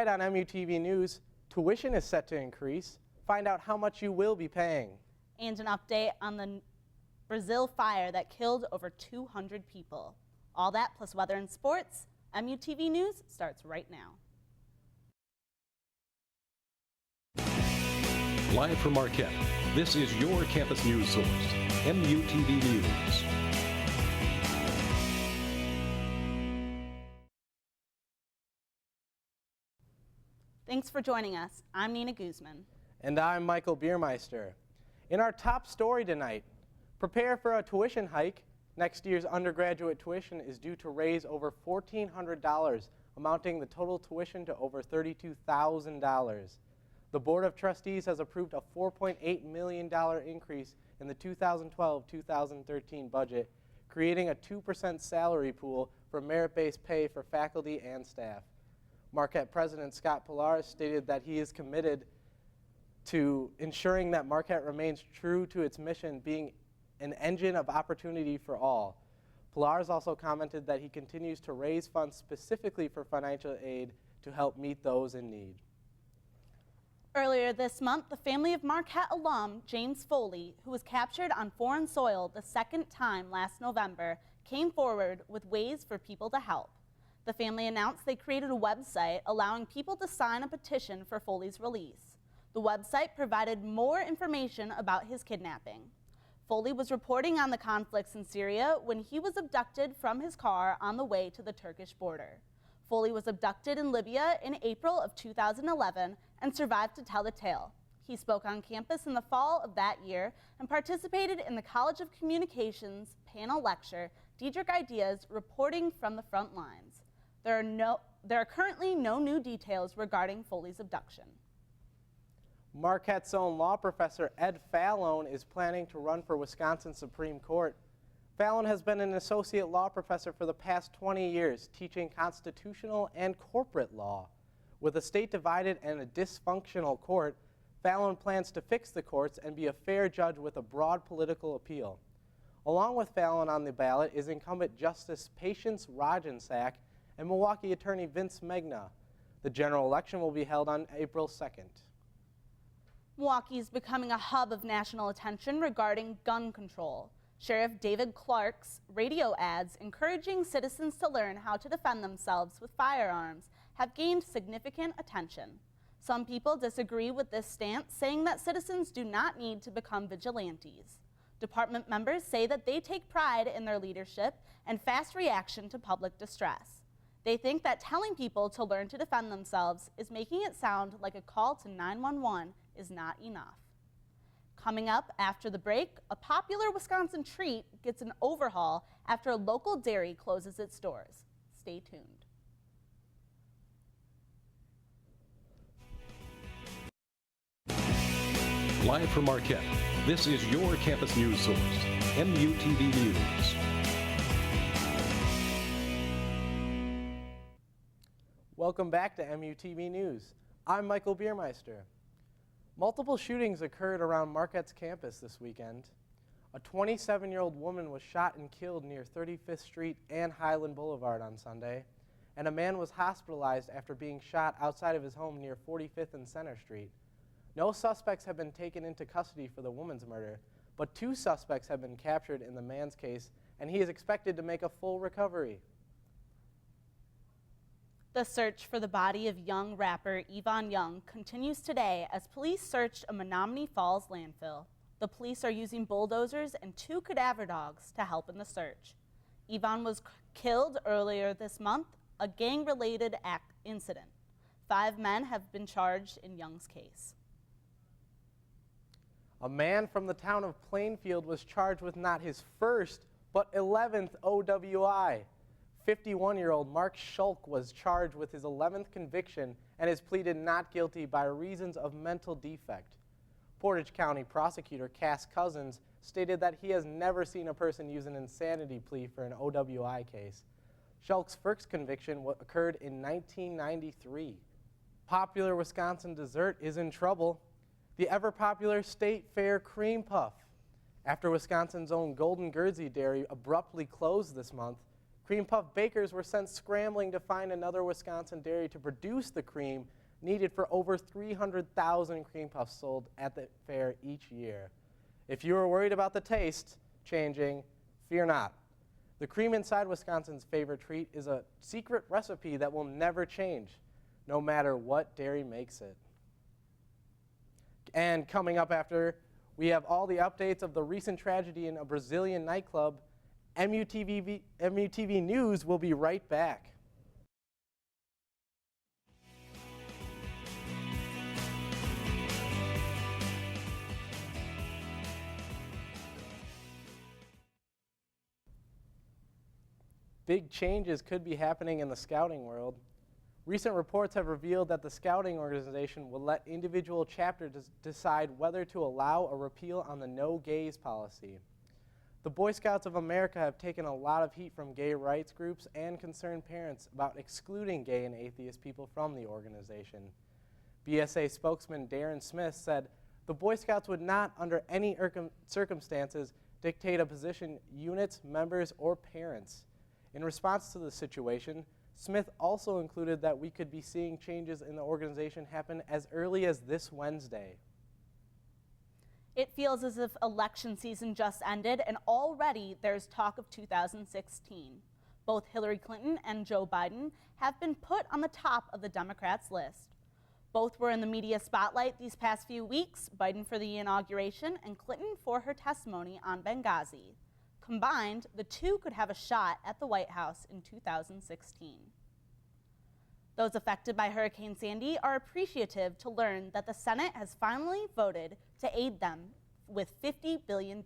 On MUTV News, tuition is set to increase. Find out how much you will be paying. And an update on the Brazil fire that killed over 200 people. All that plus weather and sports. MUTV News starts right now. Live from Marquette, this is your campus news source, MUTV News. Thanks for joining us. I'm Nina Guzman. And I'm Michael Biermeister. In our top story tonight, prepare for a tuition hike. Next year's undergraduate tuition is due to raise over $1,400, amounting the total tuition to over $32,000. The Board of Trustees has approved a $4.8 million increase in the 2012-2013 budget, creating a 2% salary pool for merit-based pay for faculty and staff. Marquette President Scott Pilar stated that he is committed to ensuring that Marquette remains true to its mission, being an engine of opportunity for all. Pilar also commented that he continues to raise funds specifically for financial aid to help meet those in need. Earlier this month, the family of Marquette alum James Foley, who was captured on foreign soil the second time last November, came forward with ways for people to help. The family announced they created a website allowing people to sign a petition for Foley's release. The website provided more information about his kidnapping. Foley was reporting on the conflicts in Syria when he was abducted from his car on the way to the Turkish border. Foley was abducted in Libya in April of 2011 and survived to tell the tale. He spoke on campus in the fall of that year and participated in the College of Communications panel lecture, Diedrich Ideas, Reporting from the Front Lines. There are currently no new details regarding Foley's abduction. Marquette's own law professor Ed Fallon is planning to run for Wisconsin Supreme Court. Fallon has been an associate law professor for the past 20 years, teaching constitutional and corporate law. With a state divided and a dysfunctional court, Fallon plans to fix the courts and be a fair judge with a broad political appeal. Along with Fallon on the ballot is incumbent Justice Patience Rogensack and Milwaukee attorney Vince Megna. The general election will be held on April 2nd. Milwaukee is becoming a hub of national attention regarding gun control. Sheriff David Clark's radio ads encouraging citizens to learn how to defend themselves with firearms have gained significant attention. Some people disagree with this stance, saying that citizens do not need to become vigilantes. Department members say that they take pride in their leadership and fast reaction to public distress. They think that telling people to learn to defend themselves is making it sound like a call to 911 is not enough. Coming up after the break, a popular Wisconsin treat gets an overhaul after a local dairy closes its doors. Stay tuned. Live from Marquette, this is your campus news source, MUTV News. Welcome back to MUTV News. I'm Michael Biermeister. Multiple shootings occurred around Marquette's campus this weekend. A 27-year-old woman was shot and killed near 35th Street and Highland Boulevard on Sunday, and a man was hospitalized after being shot outside of his home near 45th and Center Street. No suspects have been taken into custody for the woman's murder, but 2 suspects have been captured in the man's case, and he is expected to make a full recovery. The search for the body of young rapper Yvonne Young continues today as police searched a Menominee Falls landfill. The police are using bulldozers and 2 cadaver dogs to help in the search. Yvonne was killed earlier this month, a gang-related incident. 5 men have been charged in Young's case. A man from the town of Plainfield was charged with not his first, but 11th OWI. 51-year-old Mark Schulk was charged with his 11th conviction and is pleaded not guilty by reasons of mental defect. Portage County prosecutor Cass Cousins stated that he has never seen a person use an insanity plea for an OWI case. Schulk's first conviction occurred in 1993. Popular Wisconsin dessert is in trouble. The ever-popular State Fair Cream Puff. After Wisconsin's own Golden Guernsey Dairy abruptly closed this month, Cream Puff bakers were sent scrambling to find another Wisconsin dairy to produce the cream needed for over 300,000 cream puffs sold at the fair each year. If you are worried about the taste changing, fear not. The cream inside Wisconsin's favorite treat is a secret recipe that will never change, no matter what dairy makes it. And coming up after, we have all the updates of the recent tragedy in a Brazilian nightclub. MUTV News will be right back. Big changes could be happening in the scouting world. Recent reports have revealed that the scouting organization will let individual chapters decide whether to allow a repeal on the no gays policy. The Boy Scouts of America have taken a lot of heat from gay rights groups and concerned parents about excluding gay and atheist people from the organization. BSA spokesman Darren Smith said, "The Boy Scouts would not, under any circumstances, dictate a position units, members, or parents." In response to the situation, Smith also included that we could be seeing changes in the organization happen as early as this Wednesday. It feels as if election season just ended, and already there's talk of 2016. Both Hillary Clinton and Joe Biden have been put on the top of the Democrats' list. Both were in the media spotlight these past few weeks, Biden for the inauguration and Clinton for her testimony on Benghazi. Combined, the two could have a shot at the White House in 2016. Those affected by Hurricane Sandy are appreciative to learn that the Senate has finally voted to aid them with $50 billion.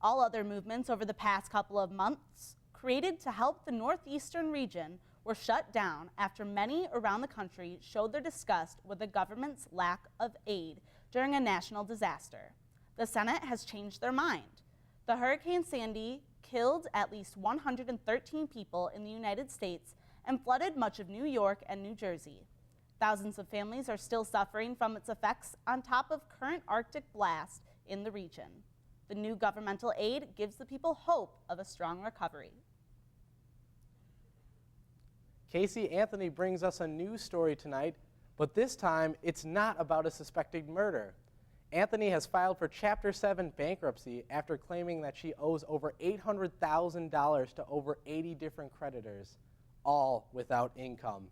All other movements over the past couple of months created to help the northeastern region were shut down after many around the country showed their disgust with the government's lack of aid during a national disaster. The Senate has changed their mind. The Hurricane Sandy killed at least 113 people in the United States and flooded much of New York and New Jersey. Thousands of families are still suffering from its effects on top of current Arctic blast in the region. The new governmental aid gives the people hope of a strong recovery. Casey Anthony brings us a news story tonight, but this time it's not about a suspected murder. Anthony has filed for Chapter 7 bankruptcy after claiming that she owes over $800,000 to over 80 different creditors, all without income.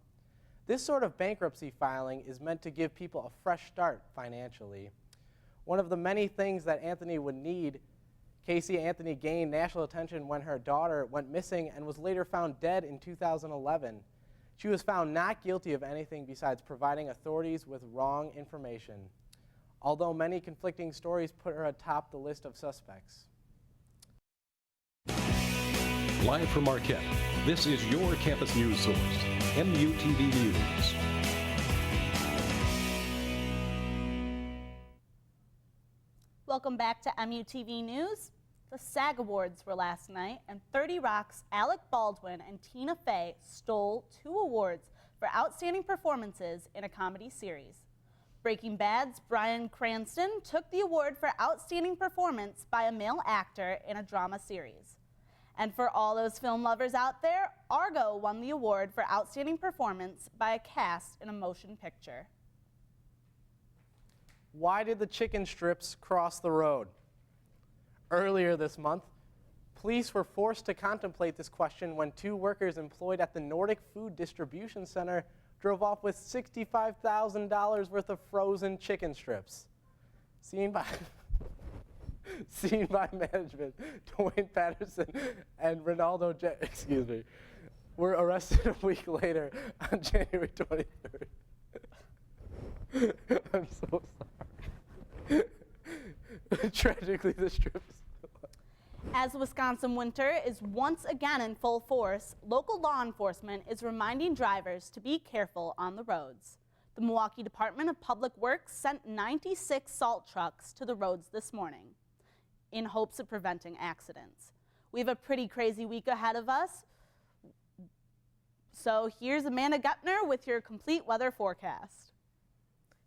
This sort of bankruptcy filing is meant to give people a fresh start financially. One of the many things that Anthony would need, Casey Anthony gained national attention when her daughter went missing and was later found dead in 2011. She was found not guilty of anything besides providing authorities with wrong information, although many conflicting stories put her atop the list of suspects. Live from Marquette, this is your campus news source, MUTV News. Welcome back to MUTV News. The SAG Awards were last night, and 30 Rock's Alec Baldwin and Tina Fey stole 2 awards for outstanding performances in a comedy series. Breaking Bad's Bryan Cranston took the award for outstanding performance by a male actor in a drama series. And for all those film lovers out there, Argo won the award for outstanding performance by a cast in a motion picture. Why did the chicken strips cross the road? Earlier this month, police were forced to contemplate this question when 2 workers employed at the Nordic Food Distribution Center drove off with $65,000 worth of frozen chicken strips. Seen by management, Dwayne Patterson and Ronaldo were arrested a week later on January 23rd. I'm so sorry. Tragically, the strips. As Wisconsin winter is once again in full force, local law enforcement is reminding drivers to be careful on the roads. The Milwaukee Department of Public Works sent 96 salt trucks to the roads this morning in hopes of preventing accidents. We have a pretty crazy week ahead of us. So here's Amanda Gepner with your complete weather forecast.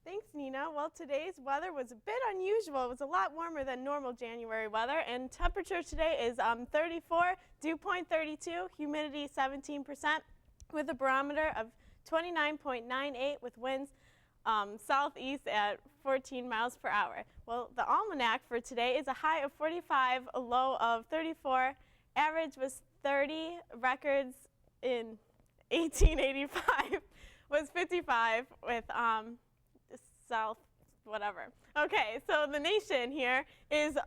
Thanks, Nina. Well, today's weather was a bit unusual. It was a lot warmer than normal January weather, and temperature today is 34, dew point 32, humidity 17%, with a barometer of 29.98 with winds southeast at 14 miles per hour. Well, the almanac for today is a high of 45, a low of 34. Average was 30. Records in 1885 was 55 with south whatever. Okay, so the nation here is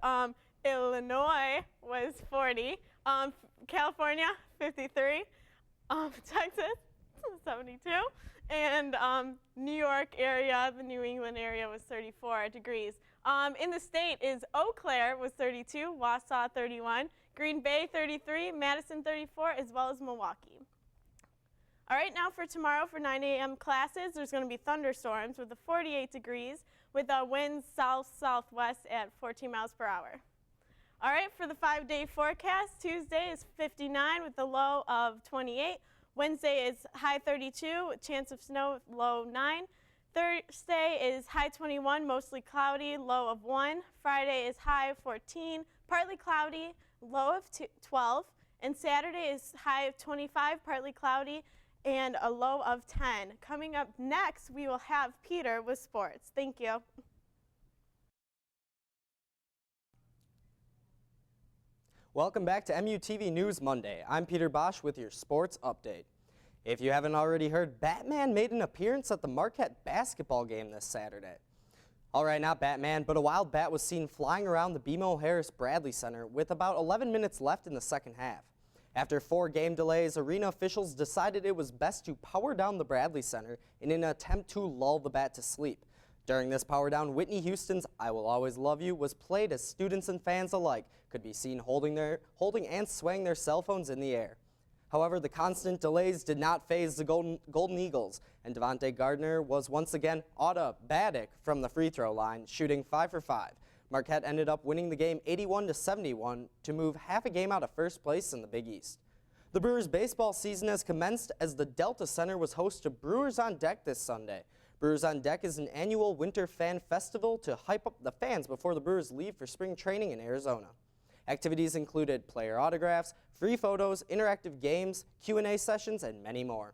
Illinois was 40, California 53, Texas 72, and New York area, the New England area was 34 degrees. In the state is Eau Claire was 32, Wausau 31, Green Bay 33, Madison 34, as well as Milwaukee. All right, now for tomorrow for 9 a.m. classes, there's going to be thunderstorms with a 48 degrees with winds south-southwest at 14 miles per hour. All right, for the 5-day forecast, Tuesday is 59 with a low of 28. Wednesday is high 32, with chance of snow, low 9. Thursday is high 21, mostly cloudy, low of 1. Friday is high 14, partly cloudy, low of 12. And Saturday is high of 25, partly cloudy, and a low of 10. Coming up next, we will have Peter with sports. Thank you. Welcome back to MUTV News Monday. I'm Peter Bosch with your sports update. If you haven't already heard, Batman made an appearance at the Marquette basketball game this Saturday. All right, not Batman, but a wild bat was seen flying around the BMO Harris Bradley Center with about 11 minutes left in the second half. After 4 game delays, arena officials decided it was best to power down the Bradley Center in an attempt to lull the bat to sleep. During this power down, Whitney Houston's I Will Always Love You was played as students and fans alike could be seen holding and swaying their cell phones in the air. However, the constant delays did not faze the Golden Eagles, and Devontae Gardner was once again automatic from the free throw line, shooting 5 for 5. Marquette ended up winning the game 81-71 to move half a game out of first place in the Big East. The Brewers baseball season has commenced as the Delta Center was host to Brewers on Deck this Sunday. Brewers on Deck is an annual winter fan festival to hype up the fans before the Brewers leave for spring training in Arizona. Activities included player autographs, free photos, interactive games, Q&A sessions, and many more.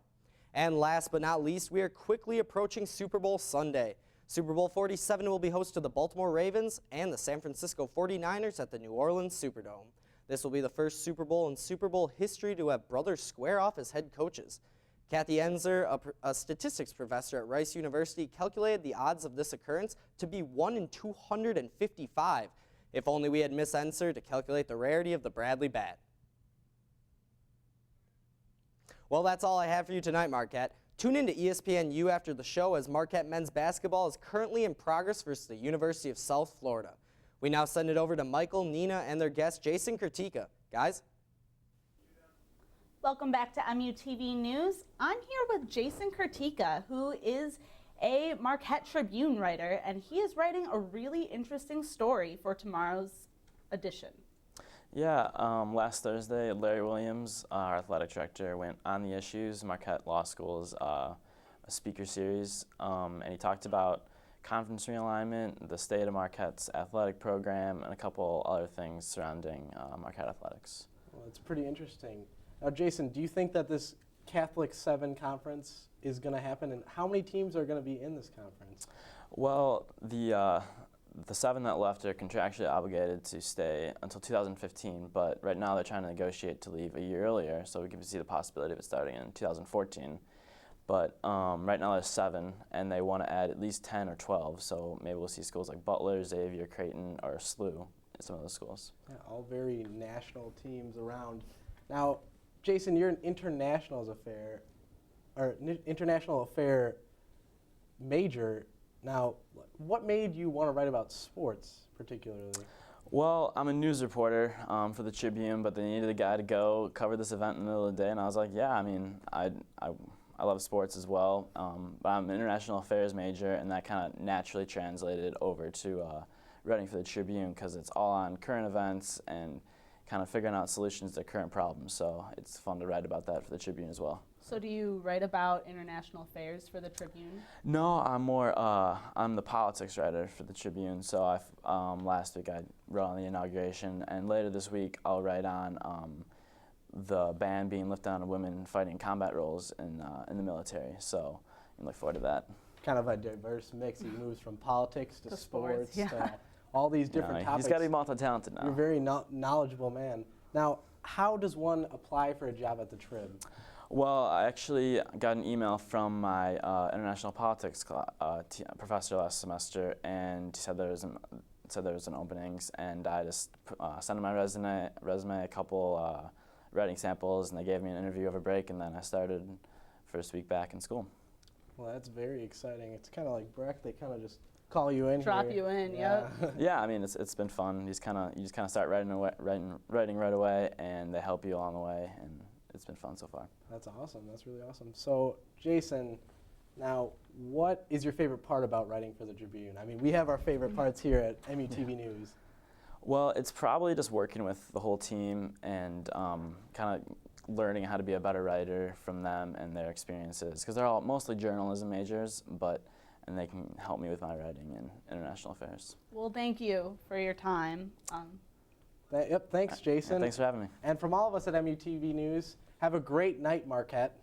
And last but not least, we are quickly approaching Super Bowl Sunday. Super Bowl 47 will be host to the Baltimore Ravens and the San Francisco 49ers at the New Orleans Superdome. This will be the first Super Bowl in Super Bowl history to have brothers square off as head coaches. Kathy Enzer, a statistics professor at Rice University, calculated the odds of this occurrence to be 1 in 255. If only we had Miss Enzer to calculate the rarity of the Bradley bat. Well, that's all I have for you tonight, Marquette. Tune in to ESPNU after the show as Marquette men's basketball is currently in progress versus the University of South Florida. We now send it over to Michael, Nina, and their guest, Jason Kurtika. Guys? Welcome back to MUTV News. I'm here with Jason Kurtika, who is a Marquette Tribune writer, and he is writing a really interesting story for tomorrow's edition. Yeah, last Thursday, Larry Williams, our athletic director, went on the issues, Marquette Law School's a speaker series, and he talked about conference realignment, the state of Marquette's athletic program, and a couple other things surrounding Marquette athletics. Well, it's pretty interesting. Now, Jason, do you think that this Catholic 7 conference is going to happen, and how many teams are going to be in this conference? Well, the 7 that left are contractually obligated to stay until 2015, but right now they're trying to negotiate to leave a year earlier, so we can see the possibility of it starting in 2014. But right now there's 7, and they want to add at least 10 or 12, so maybe we'll see schools like Butler, Xavier, Creighton, or SLU in some of those schools. Yeah, all very national teams around. Now, Jason, you're an international affair major. Now, what made you want to write about sports particularly? Well, I'm a news reporter for the Tribune, but they needed a guy to go cover this event in the middle of the day, and I was like, yeah, I mean, I love sports as well, but I'm an international affairs major, and that kind of naturally translated over to writing for the Tribune because it's all on current events, and kind of figuring out solutions to current problems. So it's fun to write about that for the Tribune as well. So do you write about international affairs for the Tribune? No, I'm the politics writer for the Tribune. So last week I wrote on the inauguration, and later this week I'll write on the ban being lifted on women fighting combat roles in the military. So I look forward to that. Kind of a diverse mix. He moves from politics to sports yeah. to all these different topics. He's got to be multi-talented now. You're a very knowledgeable man. Now, how does one apply for a job at the Trib? Well, I actually got an email from my international politics professor last semester, and he said there was an openings, and I just sent him my resume, a couple writing samples, and they gave me an interview over break, and then I started first week back in school. Well, that's very exciting. It's kind of like Breck. They kind of just call you in. Drop here. you in, Yeah. yep. Yeah, I mean it's been fun. You just kind of start writing right away, and they help you along the way, and it's been fun so far. That's awesome. That's really awesome. So, Jason, now, what is your favorite part about writing for the Tribune? I mean, we have our favorite parts here at MUTV News. Well, it's probably just working with the whole team and kind of learning how to be a better writer from them and their experiences, because they're all mostly journalism majors, and they can help me with my writing in international affairs. Well, thank you for your time. Yep, thanks, Jason. Thanks for having me. And from all of us at MUTV News, have a great night, Marquette.